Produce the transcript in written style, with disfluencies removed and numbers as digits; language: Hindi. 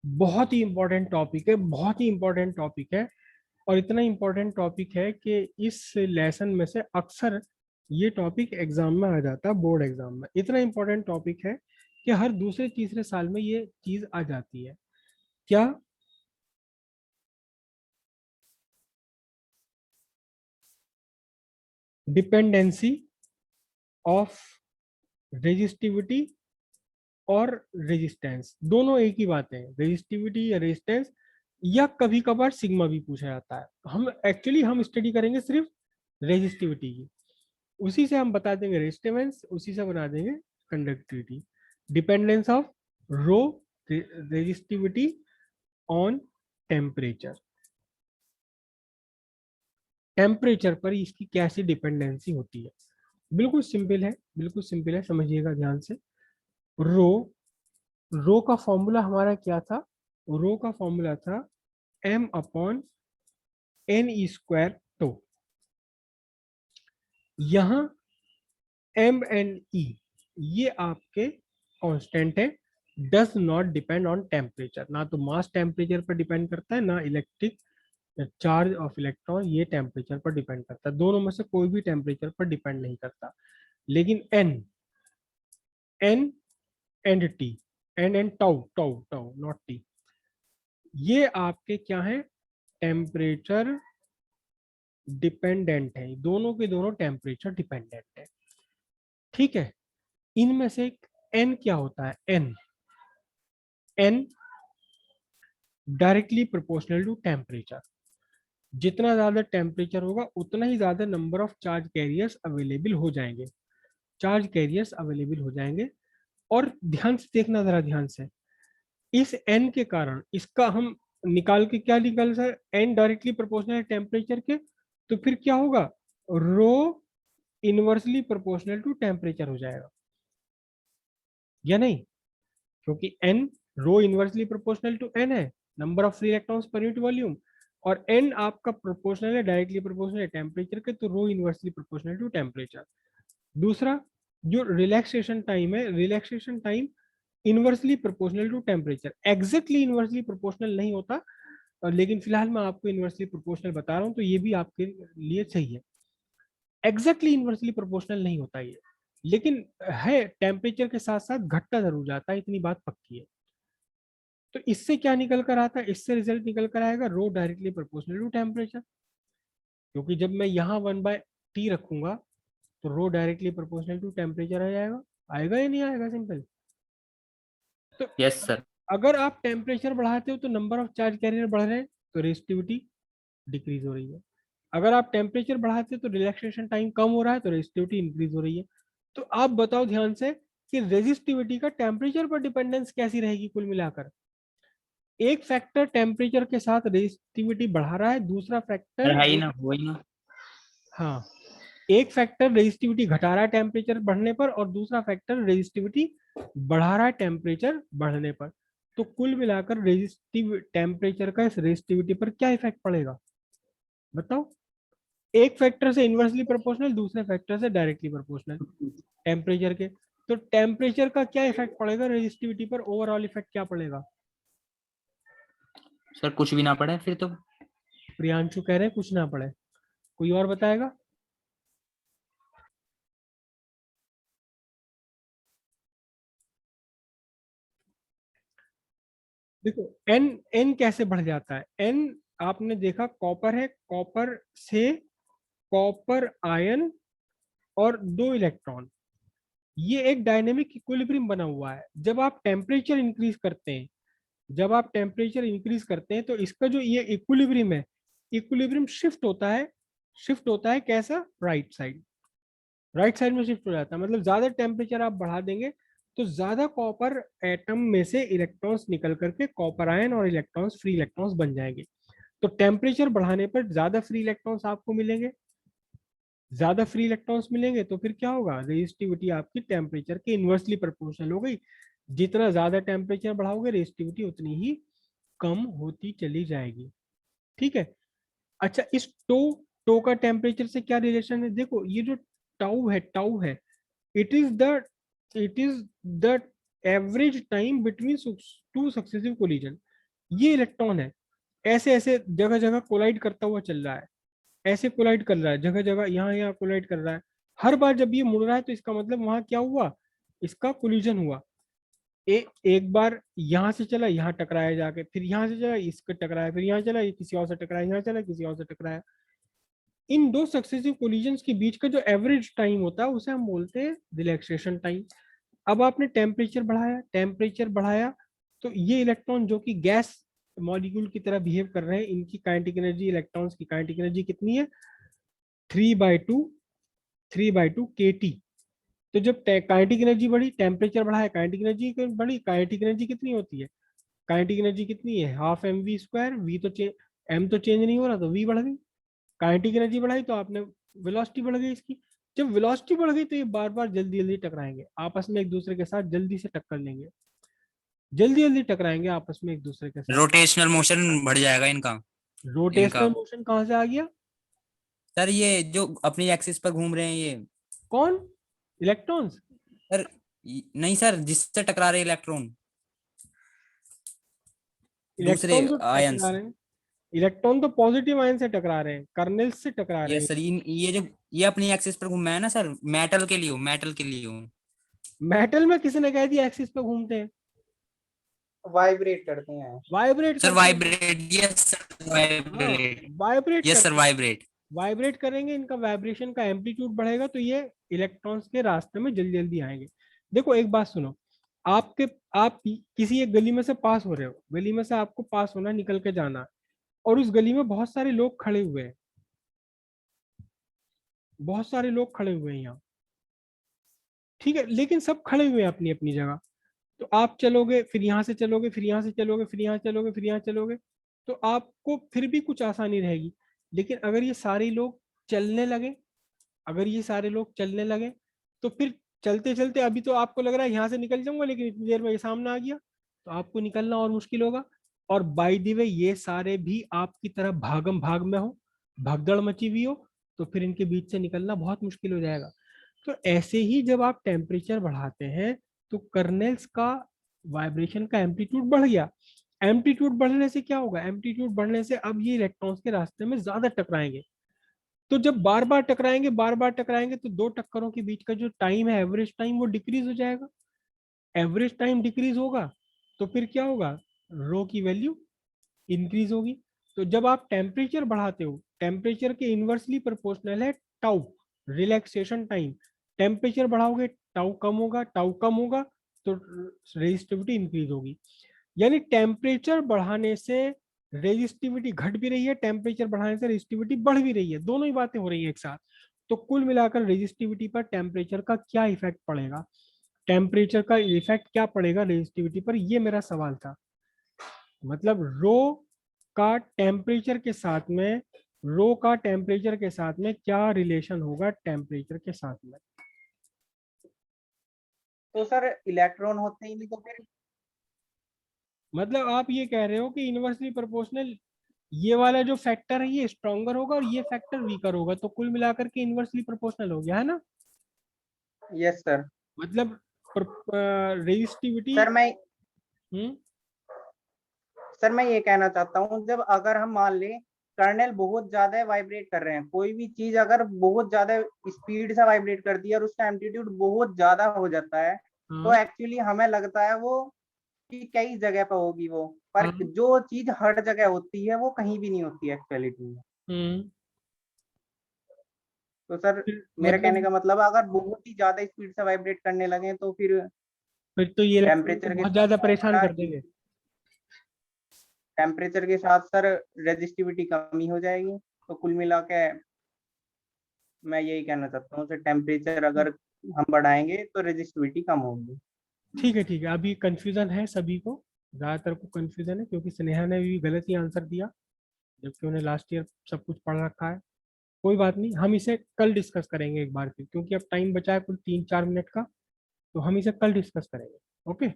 बहुत ही इंपॉर्टेंट टॉपिक है, बहुत ही इंपॉर्टेंट टॉपिक है। और इतना इंपॉर्टेंट टॉपिक है कि इस लेसन में से अक्सर ये टॉपिक एग्जाम में आ जाता है, बोर्ड एग्जाम में। इतना इंपॉर्टेंट टॉपिक है कि हर दूसरे तीसरे साल में ये चीज आ जाती है। क्या? डिपेंडेंसी ऑफ रेजिस्टिविटी और रेजिस्टेंस, दोनों एक ही बात है। रेजिस्टिविटी या रेजिस्टेंस, या कभी कभार सिग्मा भी पूछा जाता है। हम स्टडी करेंगे सिर्फ रेजिस्टिविटी की, उसी से हम बता देंगे रेजिस्टेंस, उसी से बना देंगे conductivity. Dependence of rho resistivity on temperature, temperature पर इसकी कैसी डिपेंडेंसी होती है। बिल्कुल सिंपल है, बिल्कुल सिंपल है, समझिएगा ध्यान से। रो रो का फॉर्मूला हमारा क्या था? रो का फॉर्मूला था m अपॉन एन स्क्वायर। तो यहां एम एन ई ये आपके कांस्टेंट है, does not depend on temperature. ना तो मास टेम्परेचर पर डिपेंड करता है, ना इलेक्ट्रिक चार्ज ऑफ इलेक्ट्रॉन ये टेम्परेचर पर डिपेंड करता है। दोनों में से कोई भी टेम्परेचर पर डिपेंड नहीं करता। लेकिन n n and t, n and tau tau tau naught t, ये आपके क्या है? टेम्परेचर डिपेंडेंट है। दोनों के दोनों टेम्परेचर डिपेंडेंट है। ठीक है। इनमें से एन क्या होता है? N n directly proportional to temperature. जितना ज्यादा टेम्परेचर होगा उतना ही ज्यादा number of charge carriers available हो जाएंगे, चार्ज कैरियर्स अवेलेबल हो जाएंगे। और ध्यान से देखना, जरा ध्यान से, इस एन के कारण इसका हम निकाल के क्या निकाल सकते? एन डायरेक्टली प्रोपोर्शनल है टेम्परेचर के, तो फिर क्या होगा? Rho inversely proportional to temperature हो जाएगा, या नहीं? क्योंकि n rho inversely proportional to n है, number of free electrons per unit volume. और एन आपका प्रोपोर्शनल है, डायरेक्टली प्रोपोर्शनल है टेम्परेचर के, तो rho inversely proportional to temperature. दूसरा, जो रिलैक्सेशन टाइम है, relaxation time inversely proportional to temperature. Exactly inversely proportional नहीं होता, लेकिन फिलहाल मैं आपको इनवर्सली प्रोपोर्शनल बता रहा हूं, तो ये भी आपके लिए सही है। एग्जैक्टली इनवर्सली प्रोपोर्शनल नहीं होता ये, लेकिन है टेम्परेचर के साथ साथ घटता जरूर जाता है, इतनी बात पक्की है। तो इससे क्या निकल कर आता है? इससे रिजल्ट निकल कर आएगा रो डायरेक्टली प्रोपोर्शनल टू टेम्परेचर। क्योंकि जब मैं यहाँ 1/T रखूंगा तो रो डायरेक्टली प्रोपोर्शनल टू टेम्परेचर आ जाएगा। आएगा या नहीं आएगा? सिंपल। तो यस सर। अगर आप टेम्परेचर बढ़ाते हो तो नंबर ऑफ चार्ज कैरियर बढ़ रहे हैं, तो रेजिस्टिविटी डिक्रीज हो रही है। अगर आप टेम्परेचर बढ़ाते हो तो रिलैक्सेशन टाइम कम हो रहा है, तो रेजिस्टिविटी इंक्रीज हो रही है। तो आप बताओ ध्यान से कि रेजिस्टिविटी का टेम्परेचर पर डिपेंडेंस कैसी रहेगी कुल मिलाकर? एक फैक्टर टेम्परेचर के साथ रेजिस्टिविटी बढ़ा रहा है, दूसरा फैक्टर, है ही ना, वही ना। हाँ, एक फैक्टर रेजिस्टिविटी घटा रहा है टेम्परेचर बढ़ने पर, और दूसरा फैक्टर रेजिस्टिविटी बढ़ा रहा है टेम्परेचर बढ़ने पर। तो कुल मिलाकर रेजिस्टिव टेम्परेचर का इस रेजिस्टिविटी पर क्या इफेक्ट पड़ेगा? बताओ। एक फैक्टर से इनवर्सली प्रोपोर्शनल, दूसरे फैक्टर से डायरेक्टली प्रोपोर्शनल टेम्परेचर के। तो टेम्परेचर का क्या इफेक्ट पड़ेगा रेजिस्टिविटी पर? ओवरऑल इफेक्ट क्या पड़ेगा? सर कुछ भी ना पड़े फिर तो। प्रियांशु कह रहे हैं कुछ ना पड़े। कोई और बताएगा? देखो, एन एन कैसे बढ़ जाता है? एन आपने देखा, कॉपर है, कॉपर से कॉपर आयन और दो इलेक्ट्रॉन, ये एक डायनेमिक इक्विलिब्रियम बना हुआ है। जब आप टेम्परेचर इंक्रीज करते हैं, जब आप टेम्परेचर इंक्रीज करते हैं तो इसका जो ये इक्विलिब्रियम है, इक्विलिब्रियम शिफ्ट होता है। शिफ्ट होता है कैसा? राइट साइड, राइट साइड में शिफ्ट हो जाता है। मतलब ज्यादा टेम्परेचर आप बढ़ा देंगे तो ज्यादा कॉपर एटम में से इलेक्ट्रॉन्स निकल करके कॉपर आयन और इलेक्ट्रॉन्स, फ्री इलेक्ट्रॉन्स बन जाएंगे। तो टेम्परेचर बढ़ाने पर ज्यादा फ्री इलेक्ट्रॉन्स आपको मिलेंगे। ज्यादा फ्री इलेक्ट्रॉन्स मिलेंगे तो फिर क्या होगा? रेजिस्टिविटी आपकी टेम्परेचर के इनवर्सली प्रोपोर्शनल हो गई। जितना ज्यादा टेम्परेचर बढ़ाओगे रेजिस्टिविटी उतनी ही कम होती चली जाएगी। ठीक है। अच्छा, इस टो का टेम्परेचर से क्या रिलेशन है? देखो, ये जो टाउ है, it is the average time between two successive collision. ये इलेक्ट्रॉन है, ऐसे ऐसे जगह जगह कोलाइड करता हुआ चल रहा है, ऐसे कोलाइड कर रहा है जगह जगह, यहाँ यहाँ कोलाइड कर रहा है। हर बार जब ये मुड़ रहा है तो इसका मतलब वहां क्या हुआ, इसका कोलिजन हुआ। एक बार यहाँ से चला, यहाँ टकराया जाके, फिर यहाँ से चला इसको टकराया, फिर यहाँ चला ये किसी और से टकराया, यहाँ चला किसी और से टकराया। इन दो सक्सेसिव कोलिजन्स के बीच का जो एवरेज टाइम होता है उसे हम बोलते हैं रिलैक्सेशन टाइम। अब आपने टेम्परेचर बढ़ाया तो ये इलेक्ट्रॉन जो कि गैस मॉलिक्यूल की तरह बिहेव कर रहे हैं, इनकी काइनेटिक एनर्जी, इलेक्ट्रॉन्स की काइनेटिक एनर्जी कितनी है, 3/2 kT। तो जब काइनेटिक एनर्जी बढ़ी, टेम्परेचर बढ़ाया, काइनेटिक एनर्जी बढ़ी, काइनेटिक एनर्जी कितनी होती है, काइनेटिक एनर्जी कितनी है, हाफ mv², वी तो एम तो चेंज नहीं हो रहा तो वी बढ़ गई। काइनेटिक एनर्जी बढ़ाई तो आपने वेलोसिटी बढ़ गई इसकी। जब वेलोसिटी बढ़ गई तो ये बार बार जल्दी जल्दी टकराएंगे आपस में, एक दूसरे के साथ जल्दी से टक्कर लेंगे, जल्दी जल्दी टकराएंगे आपस में एक दूसरे के साथ। रोटेशनल मोशन बढ़ जाएगा इनका। रोटेशनल इनका मोशन कहाँ से आ गया, सर ये जो अपनी एक्सिस पर घूम रहे हैं ये। कौन, इलेक्ट्रॉन्स। सर नहीं सर, जिससे टकरा रहे इलेक्ट्रॉन, दूसरे इलेक्ट्रॉन तो टकरा आयंस। रहे हैं, इलेक्ट्रॉन तो पॉजिटिव आयन से टकरा रहे हैं, कर्नेल्स से टकरा रहे ये हैं। सर ये जो ये अपनी एक्सिस पर घूम रहा है ना सर, मेटल के लिए हूँ। मेटल में किसी ने कह दिया एक्सिस पे घूमते हैं, वाइब्रेट करते हैं। वाइब्रेट सर करते हैं। वाइब्रेट, यस सर हाँ, वाइब्रेट, वाइब्रेट यस सर करते हैं, वाइब्रेट। वाइब्रेट करेंगे, इनका वाइब्रेशन का एम्पलीट्यूड बढ़ेगा तो ये इलेक्ट्रॉन्स के रास्ते में जल्दी जल्दी आएंगे। देखो एक बात सुनो, आपके आप किसी एक गली में से पास हो रहे हो, गली में से आपको पास होना, निकल के जाना है, और उस गली में बहुत सारे लोग खड़े हुए हैं, बहुत सारे लोग खड़े हुए हैं यहाँ, ठीक है, लेकिन सब खड़े हुए हैं अपनी अपनी जगह। तो आप चलोगे, फिर यहाँ से चलोगे, फिर यहाँ से चलोगे, फिर यहाँ चलोगे, फिर यहाँ चलोगे, तो आपको फिर भी कुछ आसानी रहेगी। लेकिन अगर ये सारे लोग चलने लगे, अगर ये सारे लोग चलने लगे, तो फिर चलते चलते, अभी तो आपको लग रहा है यहाँ से निकल जाऊंगा, लेकिन इतनी देर में ये सामने आ गया, तो आपको निकलना और मुश्किल होगा। और बाय द वे ये सारे भी आपकी तरह भागम भाग में हो, भगदड़ मची हुई हो, तो फिर इनके बीच से निकलना बहुत मुश्किल हो जाएगा। तो ऐसे ही जब आप टेम्परेचर बढ़ाते हैं तो कर्नेल्स का वाइब्रेशन का एम्पलीट्यूड बढ़ गया। एम्पलीट्यूड बढ़ने से क्या होगा, एम्पलीट्यूड बढ़ने से अब ये इलेक्ट्रॉन्स के रास्ते में ज्यादा टकराएंगे। तो जब बार बार टकराएंगे, बार बार टकराएंगे, तो दो टक्करों के बीच का जो टाइम है, एवरेज टाइम, वो डिक्रीज हो जाएगा। एवरेज टाइम डिक्रीज होगा तो फिर क्या होगा, रो की वैल्यू इंक्रीज होगी। तो जब आप टेम्परेचर बढ़ाते हो, टेम्परेचर के इनवर्सली प्रोपोर्शनल है टाउ, रिलैक्सेशन टाइम। टेम्परेचर बढ़ाओगे टाउ कम होगा, टाउ कम होगा तो रेजिस्टिविटी इंक्रीज होगी। यानी टेम्परेचर बढ़ाने से रेजिस्टिविटी घट भी रही है, टेम्परेचर बढ़ाने से रेजिस्टिविटी बढ़ भी रही है, दोनों ही बातें हो रही है एक साथ। तो कुल मिलाकर रेजिस्टिविटी पर टेम्परेचर का क्या इफेक्ट पड़ेगा, टेम्परेचर का इफेक्ट क्या पड़ेगा रेजिस्टिविटी पर, ये मेरा सवाल था। मतलब का टेम्परेचर के साथ में रो का टेम्परेचर के साथ में क्या रिलेशन होगा टेम्परेचर के साथ में। तो सर इलेक्ट्रॉन होते ही नहीं तो फिर मतलब आप ये कह रहे हो कि इनवर्सली प्रोपोर्शनल, ये वाला जो फैक्टर है ये स्ट्रॉन्गर होगा और ये फैक्टर वीकर होगा, तो कुल मिलाकर के इनवर्सली प्रोपोर्शनल हो गया है ना। Yes sir. मतलब रेजिस्टिविटी। सर मैं हम्म सर मैं ये कहना चाहता हूँ, जब अगर हम मान लें कर्नेल बहुत ज्यादा वाइब्रेट कर रहे हैं, कोई भी चीज अगर बहुत ज्यादा स्पीड से वाइब्रेट करती है और उसका एम्पलीट्यूड बहुत ज्यादा हो जाता है, तो हाँ एक्चुअली हमें लगता है वो कि कई जगह पर होगी वो, पर हाँ जो चीज हर जगह होती है वो कहीं भी नहीं होती एक्चुअलिटी में। हम्म तो सर मेरा कहने मतलब का मतलब है, अगर बहुत ही ज्यादा स्पीड से वाइब्रेट करने लगे तो फिर तो ये इलेक्ट्रॉन को टेम्परेचर के बहुत साथ ज्यादा परेशान हमारा कर देंगे। टेम्परेचर के साथ सर रेजिस्टिविटी कमी हो जाएगी। तो कुल मिला के मैं यही कहना चाहता हूँ सर, टेम्परेचर अगर हम बढ़ाएंगे तो रेजिस्टिविटी कम होगी। ठीक है ठीक है, अभी कंफ्यूजन है सभी को, ज्यादातर को कंफ्यूजन है, क्योंकि स्नेहा ने भी गलत ही आंसर दिया जबकि उन्हें लास्ट ईयर सब कुछ पढ़ रखा है। कोई बात नहीं, हम इसे कल डिस्कस करेंगे एक बार फिर, क्योंकि अब टाइम बचा है कुल 3-4 मिनट का, तो हम इसे कल डिस्कस करेंगे। ओके।